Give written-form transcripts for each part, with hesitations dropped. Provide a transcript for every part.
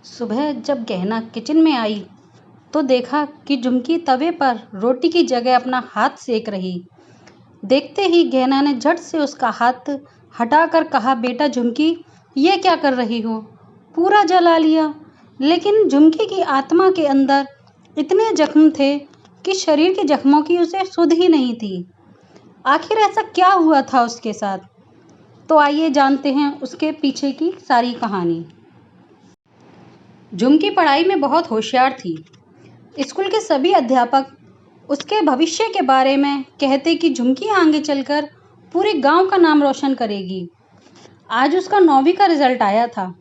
सुबह जब गहना किचन में आई तो देखा कि झुमकी तवे पर रोटी की जगह अपना हाथ सेक रही। देखते ही गहना ने झट से उसका हाथ हटाकर कहा, बेटा झुमकी, ये क्या कर रही हो? पूरा जला लिया। लेकिन झुमकी की आत्मा के अंदर इतने जख्म थे कि शरीर के जख्मों की उसे सुध ही नहीं थी। आखिर ऐसा क्या हुआ था उसके साथ? तो आइए जानते हैं उसके पीछे की सारी कहानी। झुमकी पढ़ाई में बहुत होशियार थी। स्कूल के सभी अध्यापक उसके भविष्य के बारे में कहते कि झुमकी आगे चलकर पूरे गांव का नाम रोशन करेगी। आज उसका 9वीं का रिजल्ट आया था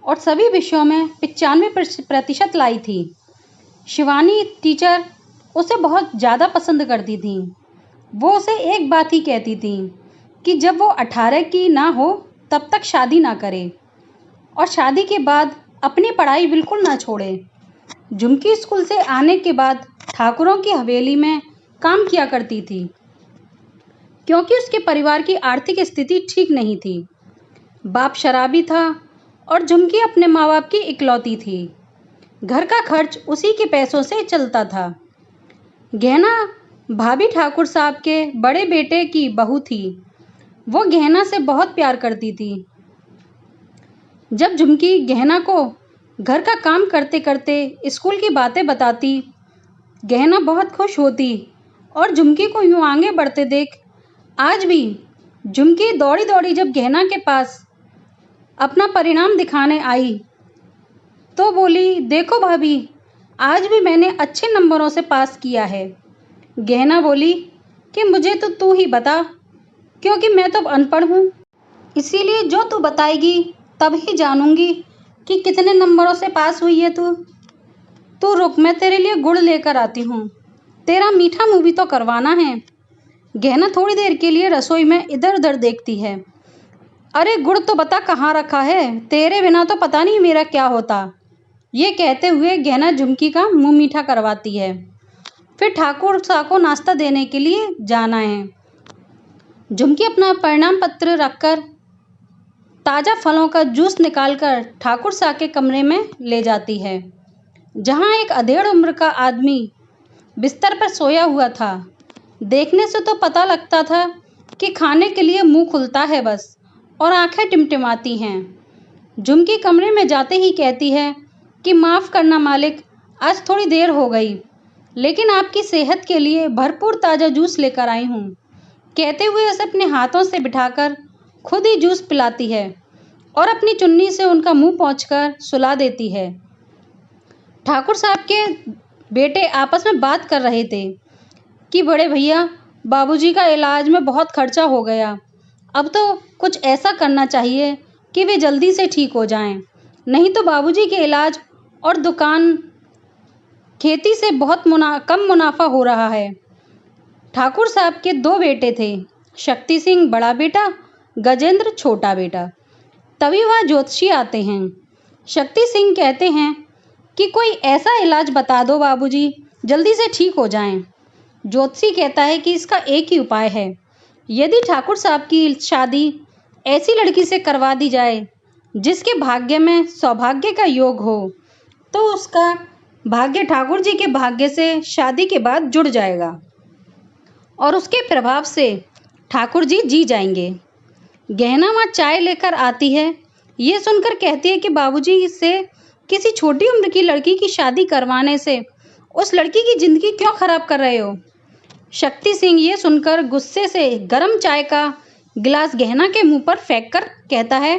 और सभी विषयों में 95% लाई थी। शिवानी टीचर उसे बहुत ज़्यादा पसंद करती थी। वो उसे एक बात ही कहती थी कि जब वो 18 की ना हो तब तक शादी ना करे और शादी के बाद अपनी पढ़ाई बिल्कुल ना छोड़े। झुमकी स्कूल से आने के बाद ठाकुरों की हवेली में काम किया करती थी, क्योंकि उसके परिवार की आर्थिक स्थिति ठीक नहीं थी। बाप शराबी था और झुमकी अपने माँ बाप की इकलौती थी। घर का खर्च उसी के पैसों से चलता था। गहना भाभी ठाकुर साहब के बड़े बेटे की बहू थी। वो गहना से बहुत प्यार करती थी। जब झुमकी गहना को घर का काम करते करते स्कूल की बातें बताती, गहना बहुत खुश होती और झुमकी को यूं आगे बढ़ते देख आज भी झुमकी दौड़ी दौड़ी जब गहना के पास अपना परिणाम दिखाने आई तो बोली, देखो भाभी, आज भी मैंने अच्छे नंबरों से पास किया है। गहना बोली कि मुझे तो तू ही बता, क्योंकि मैं तो अनपढ़ हूँ, इसीलिए जो तू बताएगी तब ही जानूंगी कि कितने नंबरों से पास हुई है तू रुक, मैं तेरे लिए गुड़ लेकर आती हूँ। तेरा मीठा मुँह भी तो करवाना है। गहना थोड़ी देर के लिए रसोई में इधर उधर देखती है। अरे गुड़ तो बता कहाँ रखा है, तेरे बिना तो पता नहीं मेरा क्या होता। ये कहते हुए गहना झुमकी का मुँह मीठा करवाती है। फिर ठाकुर साहब को नाश्ता देने के लिए जाना है। झुमकी अपना परिणाम पत्र रखकर ताज़ा फलों का जूस निकालकर ठाकुर साहब के कमरे में ले जाती है, जहां एक अधेड़ उम्र का आदमी बिस्तर पर सोया हुआ था। देखने से तो पता लगता था कि खाने के लिए मुंह खुलता है बस और आंखें टिमटिमाती हैं। झुमकी कमरे में जाते ही कहती है कि माफ़ करना मालिक, आज थोड़ी देर हो गई, लेकिन आपकी सेहत के लिए भरपूर ताज़ा जूस लेकर आई हूँ। कहते हुए उसे अपने हाथों से बिठाकर खुद ही जूस पिलाती है और अपनी चुन्नी से उनका मुंह पोंछकर सुला देती है। ठाकुर साहब के बेटे आपस में बात कर रहे थे कि बड़े भैया, बाबूजी का इलाज में बहुत खर्चा हो गया। अब तो कुछ ऐसा करना चाहिए कि वे जल्दी से ठीक हो जाएं, नहीं तो बाबूजी के इलाज और दुकान खेती से बहुत कम मुनाफा हो रहा है। ठाकुर साहब के 2 बेटे थे, शक्ति सिंह बड़ा बेटा, गजेंद्र छोटा बेटा। तभी वह ज्योतिषी आते हैं। शक्ति सिंह कहते हैं कि कोई ऐसा इलाज बता दो बाबूजी, जल्दी से ठीक हो जाएं। ज्योतिषी कहता है कि इसका एक ही उपाय है, यदि ठाकुर साहब की शादी ऐसी लड़की से करवा दी जाए जिसके भाग्य में सौभाग्य का योग हो, तो उसका भाग्य ठाकुर जी के भाग्य से शादी के बाद जुड़ जाएगा और उसके प्रभाव से ठाकुर जी जी जाएंगे। गहना वहाँ चाय लेकर आती है। ये सुनकर कहती है कि बाबूजी, इससे किसी छोटी उम्र की लड़की की शादी करवाने से उस लड़की की ज़िंदगी क्यों ख़राब कर रहे हो? शक्ति सिंह ये सुनकर गुस्से से गरम चाय का गिलास गहना के मुंह पर फेंक कर कहता है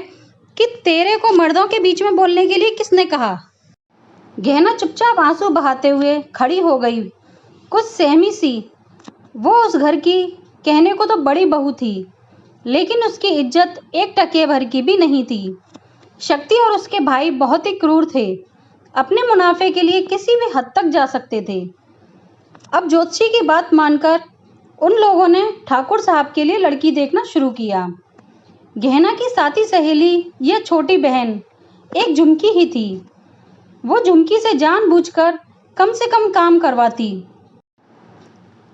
कि तेरे को मर्दों के बीच में बोलने के लिए किसने कहा? गहना चुपचाप आंसू बहाते हुए खड़ी हो गई, कुछ सहमी सी। वो उस घर की कहने को तो बड़ी बहू थी, लेकिन उसकी इज्जत एक टके भर की भी नहीं थी। शक्ति और उसके भाई बहुत ही क्रूर थे, अपने मुनाफे के लिए किसी भी हद तक जा सकते थे। अब ज्योतिषी की बात मानकर उन लोगों ने ठाकुर साहब के लिए लड़की देखना शुरू किया। गहना की साथी सहेली यह छोटी बहन एक झुमकी ही थी। वो झुमकी से जानबूझकर कम से कम काम करवाती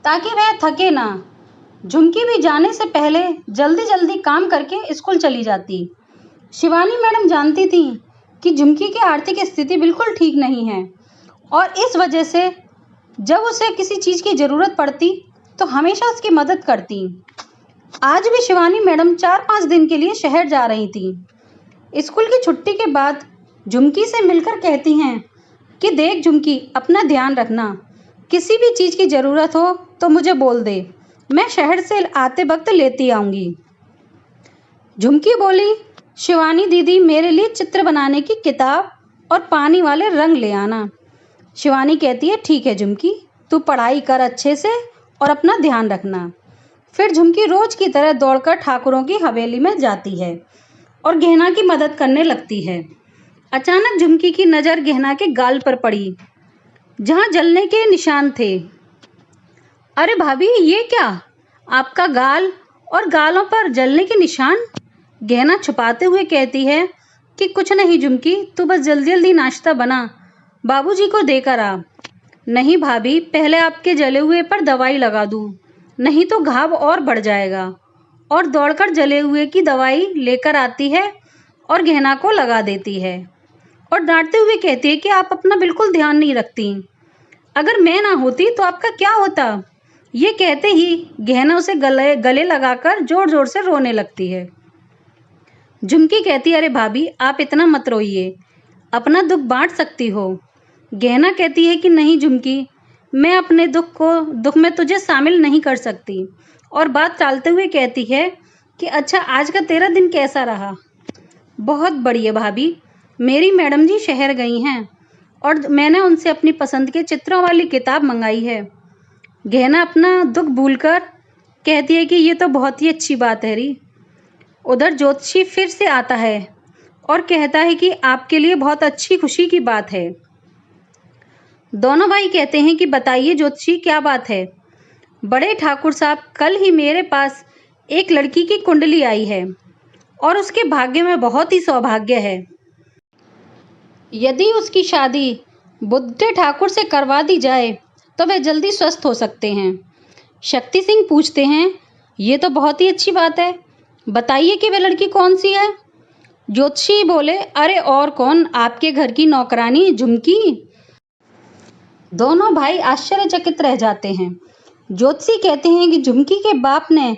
ताकि वह थके ना। झुमकी भी जाने से पहले जल्दी जल्दी काम करके स्कूल चली जाती। शिवानी मैडम जानती थी कि झुमकी की आर्थिक स्थिति बिल्कुल ठीक नहीं है और इस वजह से जब उसे किसी चीज़ की ज़रूरत पड़ती तो हमेशा उसकी मदद करती। आज भी शिवानी मैडम 4-5 दिन के लिए शहर जा रही थी। स्कूल की छुट्टी के बाद झुमकी से मिलकर कहती हैं कि देख झुमकी, अपना ध्यान रखना, किसी भी चीज़ की ज़रूरत हो तो मुझे बोल दे, मैं शहर से आते वक्त लेती आऊँगी। झुमकी बोली, शिवानी दीदी, मेरे लिए चित्र बनाने की किताब और पानी वाले रंग ले आना। शिवानी कहती है, ठीक है झुमकी, तू पढ़ाई कर अच्छे से और अपना ध्यान रखना। फिर झुमकी रोज की तरह दौड़कर ठाकुरों की हवेली में जाती है और गहना की मदद करने लगती है। अचानक झुमकी की नज़र गहना के गाल पर पड़ी, जहाँ जलने के निशान थे। अरे भाभी, ये क्या, आपका गाल और गालों पर जलने के निशान? गहना छुपाते हुए कहती है कि कुछ नहीं झुमकी, तू बस जल्दी जल्दी नाश्ता बना, बाबूजी को देकर आ। नहीं भाभी, पहले आपके जले हुए पर दवाई लगा दूँ, नहीं तो घाव और बढ़ जाएगा। और दौड़कर जले हुए की दवाई लेकर आती है और गहना को लगा देती है और डांटते हुए कहती है कि आप अपना बिल्कुल ध्यान नहीं रखती, अगर मैं ना होती तो आपका क्या होता। ये कहते ही गहना उसे गले लगाकर जोर जोर से रोने लगती है। झुमकी कहती है, अरे भाभी, आप इतना मत रोइए, अपना दुख बांट सकती हो। गहना कहती है कि नहीं झुमकी, मैं अपने दुख में तुझे शामिल नहीं कर सकती और बात टालते हुए कहती है कि अच्छा, आज का तेरा दिन कैसा रहा? बहुत बढ़िया भाभी, मेरी मैडम जी शहर गई हैं और मैंने उनसे अपनी पसंद के चित्रों वाली किताब मंगाई है। गहना अपना दुख भूलकर कहती है कि ये तो बहुत ही अच्छी बात है री। उधर ज्योतिषी फिर से आता है और कहता है कि आपके लिए बहुत अच्छी खुशी की बात है। दोनों भाई कहते हैं कि बताइए ज्योतिषी, क्या बात है? बड़े ठाकुर साहब, कल ही मेरे पास एक लड़की की कुंडली आई है और उसके भाग्य में बहुत ही सौभाग्य है। यदि उसकी शादी बुड्ढे ठाकुर से करवा दी जाए तो वे जल्दी स्वस्थ हो सकते हैं। शक्ति सिंह पूछते हैं, ये तो बहुत ही अच्छी बात है, बताइए कि वे लड़की कौन सी है? ज्योतिषी बोले, अरे और कौन, आपके घर की नौकरानी झुमकी। दोनों भाई आश्चर्यचकित रह जाते हैं। ज्योतिषी कहते हैं कि झुमकी के बाप ने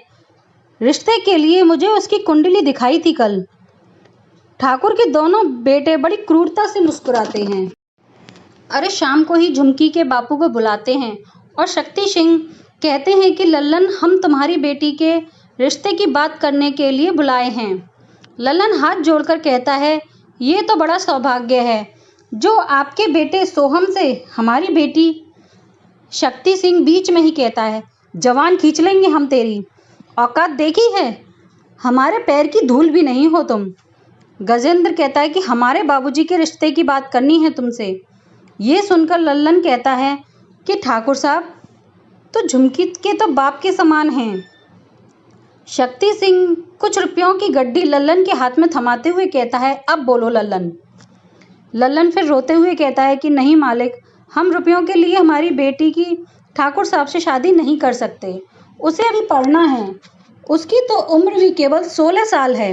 रिश्ते के लिए मुझे उसकी कुंडली दिखाई थी कल। ठाकुर के दोनों बेटे बड़ी क्रूरता से मुस्कुराते हैं। अरे शाम को ही झुमकी के बापू को बुलाते हैं और शक्ति सिंह कहते हैं कि लल्लन, हम तुम्हारी बेटी के रिश्ते की बात करने के लिए बुलाए हैं। लल्लन हाथ जोड़कर कहता है, ये तो बड़ा सौभाग्य है जो आपके बेटे सोहम से हमारी बेटी। शक्ति सिंह बीच में ही कहता है, जवान खींच लेंगे हम तेरी, औकात देखी है, हमारे पैर की धूल भी नहीं हो तुम। गजेंद्र कहता है कि हमारे बाबूजी के रिश्ते की बात करनी है तुमसे। ये सुनकर लल्लन कहता है कि ठाकुर साहब तो झुमकी के तो बाप के समान हैं। शक्ति सिंह कुछ रुपयों की गड्डी लल्लन के हाथ में थमाते हुए कहता है, अब बोलो लल्लन। लल्लन फिर रोते हुए कहता है कि नहीं मालिक, हम रुपयों के लिए हमारी बेटी की ठाकुर साहब से शादी नहीं कर सकते, उसे अभी पढ़ना है, उसकी तो उम्र भी केवल 16 साल है।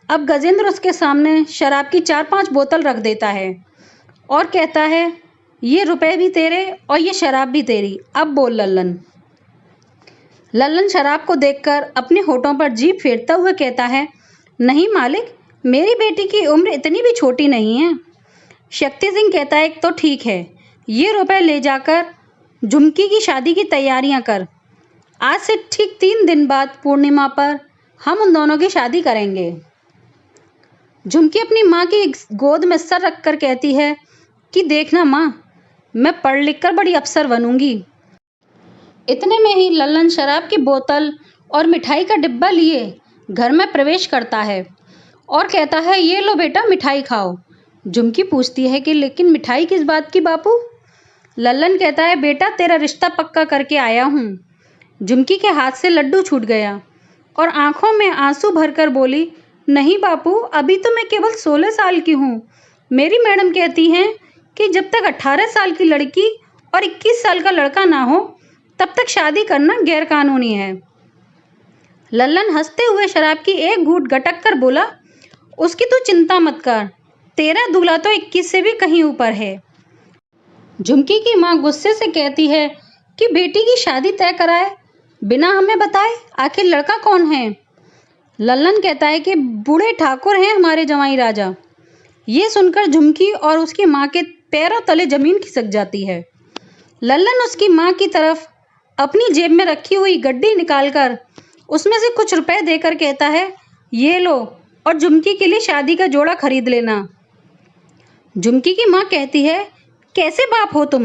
अब गजेंद्र उसके सामने शराब की 4-5 बोतल रख देता है और कहता है, ये रुपए भी तेरे और ये शराब भी तेरी, अब बोल लल्लन। लल्लन शराब को देखकर अपने होठों पर जीभ फेरता हुआ कहता है, नहीं मालिक, मेरी बेटी की उम्र इतनी भी छोटी नहीं है। शक्ति सिंह कहता है, तो ठीक है, ये रुपए ले जाकर झुमकी की शादी की तैयारियां कर। आज से ठीक 3 दिन बाद पूर्णिमा पर हम उन दोनों की शादी करेंगे। झुमकी अपनी माँ की गोद में सर रखकर कहती है कि देखना माँ, मैं पढ़ लिख कर बड़ी अफसर बनूंगी। इतने में ही लल्लन शराब की बोतल और मिठाई का डिब्बा लिए घर में प्रवेश करता है और कहता है, ये लो बेटा, मिठाई खाओ। झुमकी पूछती है कि लेकिन मिठाई किस बात की बापू? लल्लन कहता है, बेटा तेरा रिश्ता पक्का करके आया हूँ। झुमकी के हाथ से लड्डू छूट गया और आंखों में आंसू भरकर बोली, नहीं बापू, अभी तो मैं केवल 16 साल की हूँ। मेरी मैडम कहती हैं कि जब तक 18 साल की लड़की और 21 साल का लड़का ना हो तब तक शादी करना गैरकानूनी है। लल्लन हंसते हुए शराब की एक घूंट गटक कर बोला, उसकी तो चिंता मत कर, तेरा दूल्हा तो 21 से भी कहीं ऊपर है। झुमकी की माँ गुस्से से कहती है कि बेटी की शादी तय कराए बिना हमें बताए, आखिर लड़का कौन है। लल्लन कहता है कि बूढ़े ठाकुर हैं हमारे जवाई राजा। ये सुनकर झुमकी और उसकी माँ के पैरों तले जमीन खिसक जाती है। लल्लन उसकी माँ की तरफ अपनी जेब में रखी हुई गड्डी निकालकर उसमें से कुछ रुपए देकर कहता है, ये लो और झुमकी के लिए शादी का जोड़ा खरीद लेना। झुमकी की माँ कहती है, कैसे बाप हो तुम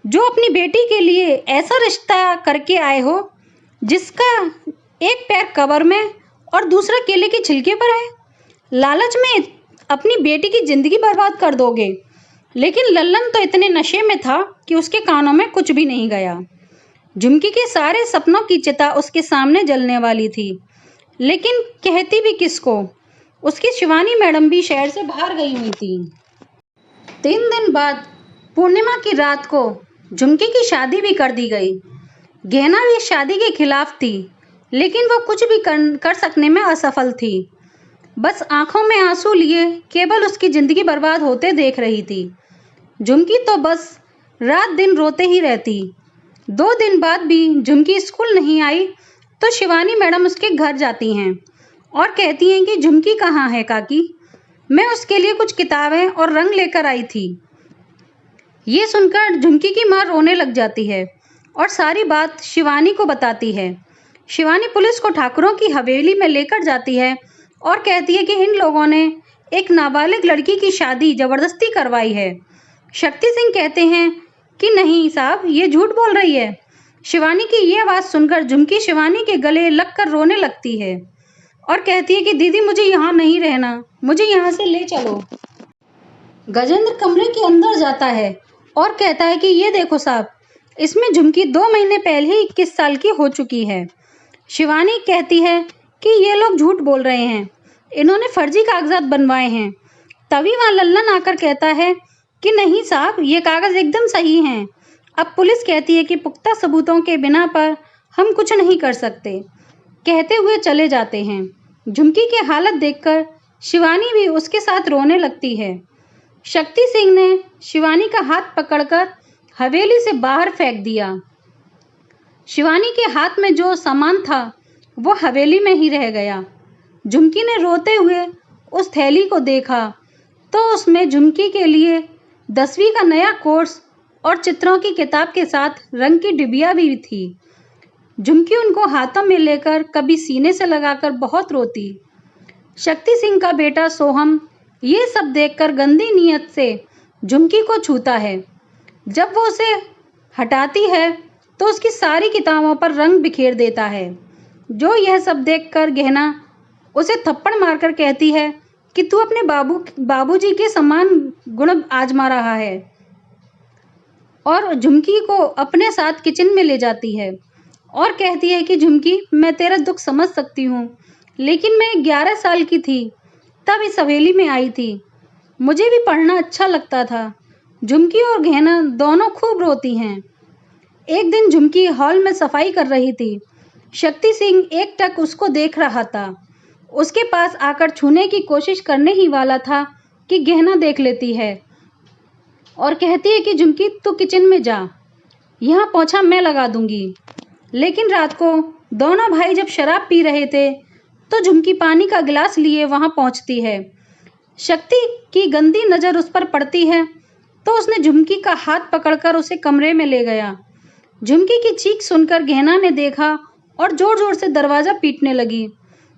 जो अपनी बेटी के लिए ऐसा रिश्ता करके आए हो जिसका एक पैर कब्र में और दूसरा केले के छिलके पर है। लालच में अपनी बेटी की जिंदगी बर्बाद कर दोगे। लेकिन लल्लन तो इतने नशे में था कि उसके कानों में कुछ भी नहीं गया। झुमकी के सारे सपनों की चिता उसके सामने जलने वाली थी, लेकिन कहती भी किसको। उसकी शिवानी मैडम भी शहर से बाहर गई हुई थी। 3 दिन बाद पूर्णिमा की रात को झुमकी की शादी भी कर दी गई। गहना भी इस शादी के खिलाफ थी, लेकिन वो कुछ भी कर सकने में असफल थी। बस आंखों में आंसू लिए केवल उसकी जिंदगी बर्बाद होते देख रही थी। झुमकी तो बस रात दिन रोते ही रहती। 2 दिन बाद भी झुमकी स्कूल नहीं आई तो शिवानी मैडम उसके घर जाती हैं और कहती हैं कि झुमकी कहाँ है काकी, मैं उसके लिए कुछ किताबें और रंग लेकर आई थी। ये सुनकर झुमकी की माँ रोने लग जाती है और सारी बात शिवानी को बताती है। शिवानी पुलिस को ठाकुरों की हवेली में लेकर जाती है और कहती है कि इन लोगों ने एक नाबालिग लड़की की शादी जबरदस्ती करवाई है। शक्ति सिंह कहते हैं कि नहीं साहब, ये झूठ बोल रही है। शिवानी की ये आवाज़ सुनकर झुमकी शिवानी के गले लगकर रोने लगती है और कहती है कि दीदी मुझे यहाँ नहीं रहना, मुझे यहाँ से ले चलो। गजेंद्र कमरे के अंदर जाता है और कहता है कि ये देखो साहब, इसमें झुमकी 2 महीने पहले ही 21 साल की हो चुकी है। शिवानी कहती है कि ये लोग झूठ बोल रहे हैं, इन्होंने फर्जी कागजात बनवाए हैं। तभी वहाँ लल्लन आकर कहता है कि नहीं साहब, ये कागज़ एकदम सही हैं। अब पुलिस कहती है कि पुख्ता सबूतों के बिना पर हम कुछ नहीं कर सकते। कहते हुए चले जाते हैं। झुमकी की हालत देखकर शिवानी भी उसके साथ रोने लगती है। शक्ति सिंह ने शिवानी का हाथ पकड़कर हवेली से बाहर फेंक दिया। शिवानी के हाथ में जो सामान था वो हवेली में ही रह गया। झुमकी ने रोते हुए उस थैली को देखा तो उसमें झुमकी के लिए 10वीं का नया कोर्स और चित्रों की किताब के साथ रंग की डिबिया भी थी। झुमकी उनको हाथों में लेकर कभी सीने से लगाकर बहुत रोती। शक्ति सिंह का बेटा सोहम ये सब देखकर गंदी नीयत से झुमकी को छूता है। जब वो उसे हटाती है तो उसकी सारी किताबों पर रंग बिखेर देता है। जो यह सब देखकर गहना उसे थप्पड़ मारकर कहती है कि तू अपने बाबूजी के समान गुण आजमा रहा है, और झुमकी को अपने साथ किचन में ले जाती है और कहती है कि झुमकी, मैं तेरा दुख समझ सकती हूँ, लेकिन मैं 11 साल की थी तब इस हवेली में आई थी। मुझे भी पढ़ना अच्छा लगता था। झुमकी और गहना दोनों खूब रोती हैं। एक दिन झुमकी हॉल में सफाई कर रही थी। शक्ति सिंह एकटक उसको देख रहा था। उसके पास आकर छूने की कोशिश करने ही वाला था कि गहना देख लेती है और कहती है कि झुमकी तू किचन में जा, यहाँ पोछा मैं लगा दूंगी। लेकिन रात को दोनों भाई जब शराब पी रहे थे तो झुमकी पानी का गिलास लिए वहाँ पहुँचती है। शक्ति की गंदी नज़र उस पर पड़ती है तो उसने झुमकी का हाथ पकड़कर उसे कमरे में ले गया। झुमकी की चीख सुनकर गहना ने देखा और जोर जोर से दरवाज़ा पीटने लगी,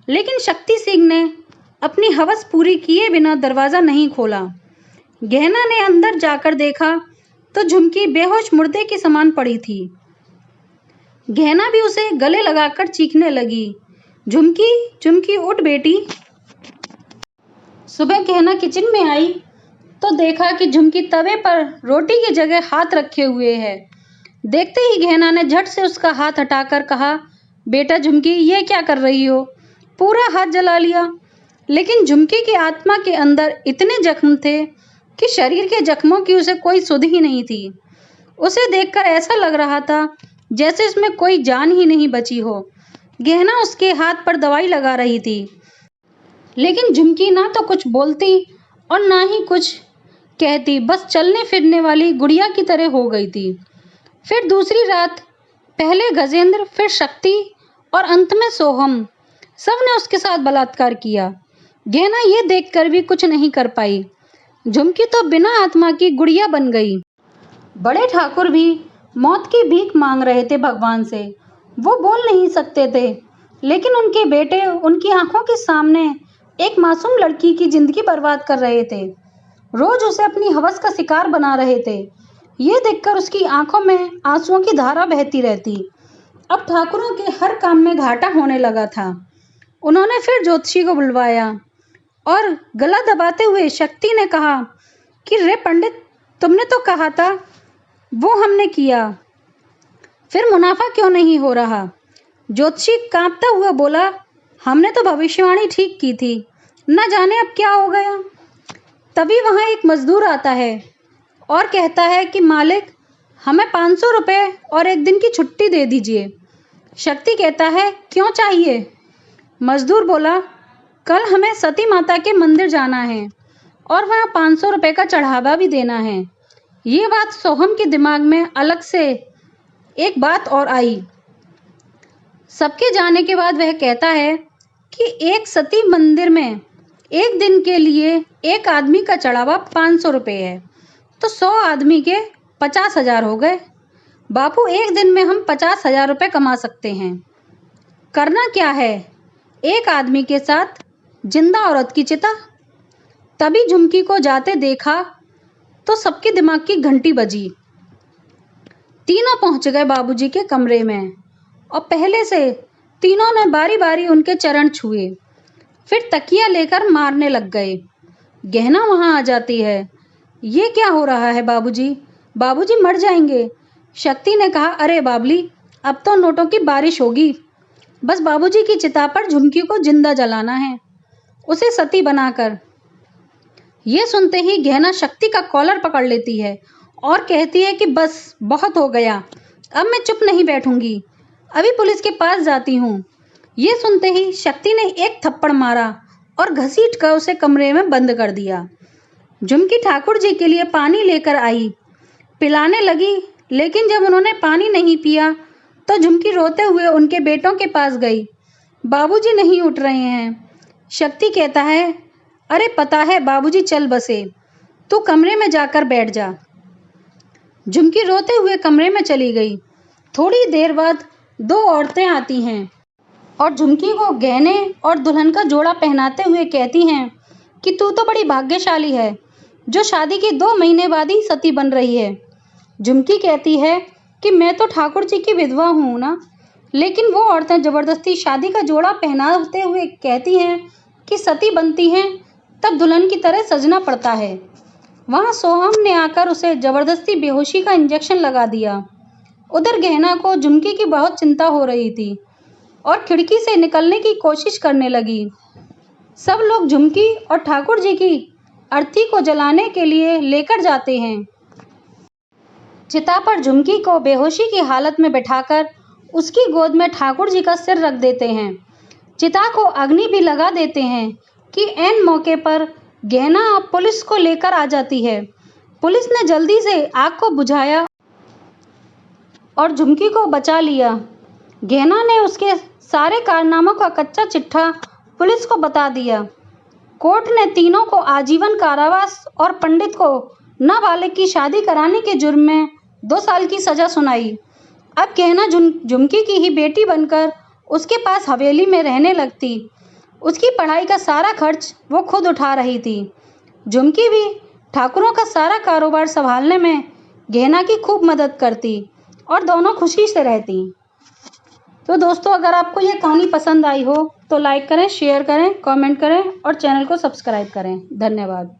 लेकिन शक्ति सिंह ने अपनी हवस पूरी किए बिना दरवाज़ा नहीं खोला। गहना ने अंदर जाकर देखा तो झुमकी बेहोश मुर्दे के समान पड़ी थी। गहना भी उसे गले लगाकर चीखने लगी, झुमकी झुमकी उठ बेटी। सुबह गहना किचन में आई तो देखा कि झुमकी तवे पर रोटी की जगह हाथ रखे हुए है। देखते ही गहना ने झट से उसका हाथ हटाकर कहा, बेटा झुमकी, ये क्या कर रही हो? पूरा हाथ जला लिया। लेकिन झुमकी की आत्मा के अंदर इतने जख्म थे कि शरीर के जख्मों की उसे कोई सुध ही नहीं थी। उसे देखकर ऐसा लग रहा था जैसे इसमें कोई जान ही नहीं बची हो। गहना उसके हाथ पर दवाई लगा रही थी, लेकिन झुमकी ना तो कुछ बोलती और ना ही कुछ कहती, बस चलने फिरने वाली गुड़िया की तरह हो गई थी। फिर दूसरी रात पहले गजेंद्र, फिर शक्ति और अंत में सोहम, सब ने उसके साथ बलात्कार किया। गहना ये देखकर भी कुछ नहीं कर पाई। झुमकी तो बिना आत्मा की गुड़िया बन गई। बड़े ठाकुर भी मौत की भीख मांग रहे थे भगवान से। वो बोल नहीं सकते थे, लेकिन उनके बेटे उनकी आंखों के सामने एक मासूम लड़की की जिंदगी बर्बाद कर रहे थे। रोज उसे अपनी हवस का शिकार बना रहे थे। ये देखकर उसकी आंखों में आंसुओं की धारा बहती रहती। अब ठाकुरों के हर काम में घाटा होने लगा था। उन्होंने फिर ज्योतिषी को बुलवाया और गला दबाते हुए शक्ति ने कहा कि रे पंडित, तुमने तो कहा था, वो हमने किया, फिर मुनाफा क्यों नहीं हो रहा? ज्योतिषी कांपता हुआ बोला, हमने तो भविष्यवाणी ठीक की थी, न जाने अब क्या हो गया। तभी वहाँ एक मजदूर आता है और कहता है कि मालिक, हमें 500 रुपये और 1 दिन की छुट्टी दे दीजिए। शक्ति कहता है, क्यों चाहिए? मजदूर बोला, कल हमें सती माता के मंदिर जाना है और वहाँ 500 रुपये का चढ़ावा भी देना है। ये बात सोहम के दिमाग में अलग से एक बात और आई। सबके जाने के बाद वह कहता है कि एक सती मंदिर में 1 दिन के लिए एक आदमी का चढ़ावा 500 रुपये है, तो 100 आदमी के 50,000 हो गए। बापू, 1 दिन में हम 50,000 रुपये कमा सकते हैं। करना क्या है? एक आदमी के साथ जिंदा औरत की चिता। तभी झुमकी को जाते देखा तो सबके दिमाग की घंटी बजी। तीनों पहुंच गए बाबूजी के कमरे में और पहले से तीनों ने बारी बारी उनके चरण छुए। फिर तकिया लेकर मारने लग गए। गहना वहां आ जाती है। ये क्या हो रहा है बाबूजी? बाबूजी मर जाएंगे। शक्ति ने कहा, अरे बाबली, अब तो नोटों की बारिश होगी। बस बाबूजी की चिता पर झुमकी को जिंदा जलाना है, उसे सती बनाकर। ये सुनते ही गहना शक्ति का कॉलर पकड़ लेती है और कहती है कि बस बहुत हो गया, अब मैं चुप नहीं बैठूंगी, अभी पुलिस के पास जाती हूँ। ये सुनते ही शक्ति ने एक थप्पड़ मारा और घसीट कर उसे कमरे में बंद कर दिया। झुमकी ठाकुर जी के लिए पानी लेकर आई, पिलाने लगी, लेकिन जब उन्होंने पानी नहीं पिया तो झुमकी रोते हुए उनके बेटों के पास गई। बाबूजी नहीं उठ रहे हैं। शक्ति कहता है, अरे पता है बाबूजी चल बसे, तू कमरे में जाकर बैठ जा। झुमकी रोते हुए कमरे में चली गई। थोड़ी देर बाद 2 औरतें आती हैं और झुमकी को गहने और दुल्हन का जोड़ा पहनाते हुए कहती हैं कि तू तो बड़ी भाग्यशाली है, जो शादी के 2 महीने बाद ही सती बन रही है। झुमकी कहती है कि मैं तो ठाकुर जी की विधवा हूँ ना। लेकिन वो औरतें जबरदस्ती शादी का जोड़ा पहनाते हुए कहती हैं कि सती बनती हैं तब दुल्हन की तरह सजना पड़ता है। वहाँ सोहम ने आकर उसे जबरदस्ती बेहोशी का इंजेक्शन लगा दिया। उधर गहना को झुमकी की बहुत चिंता हो रही थी और खिड़की से निकलने की कोशिश करने लगी। सब लोग झुमकी और ठाकुर जी की अर्थी को जलाने के लिए लेकर जाते हैं। चिता पर झुमकी को बेहोशी की हालत में बैठाकर उसकी गोद में ठाकुर जी का सिर रख देते हैं। चिता को अग्नि भी लगा देते हैं कि ऐन मौके पर गहना पुलिस को लेकर आ जाती है। पुलिस ने जल्दी से आग को बुझाया और झुमकी को बचा लिया। गहना ने उसके सारे कारनामों का कच्चा चिट्ठा पुलिस को बता दिया। कोर्ट ने तीनों को आजीवन कारावास और पंडित को नाबालिग की शादी कराने के जुर्म में 2 साल की सजा सुनाई। अब गहना झुमकी की ही बेटी बनकर उसके पास हवेली में रहने लगती। उसकी पढ़ाई का सारा खर्च वो खुद उठा रही थी। झुमकी भी ठाकुरों का सारा कारोबार संभालने में गहना की खूब मदद करती और दोनों खुशी से रहती। तो दोस्तों, अगर आपको ये कहानी पसंद आई हो तो लाइक करें, शेयर करें, कमेंट करें और चैनल को सब्सक्राइब करें। धन्यवाद।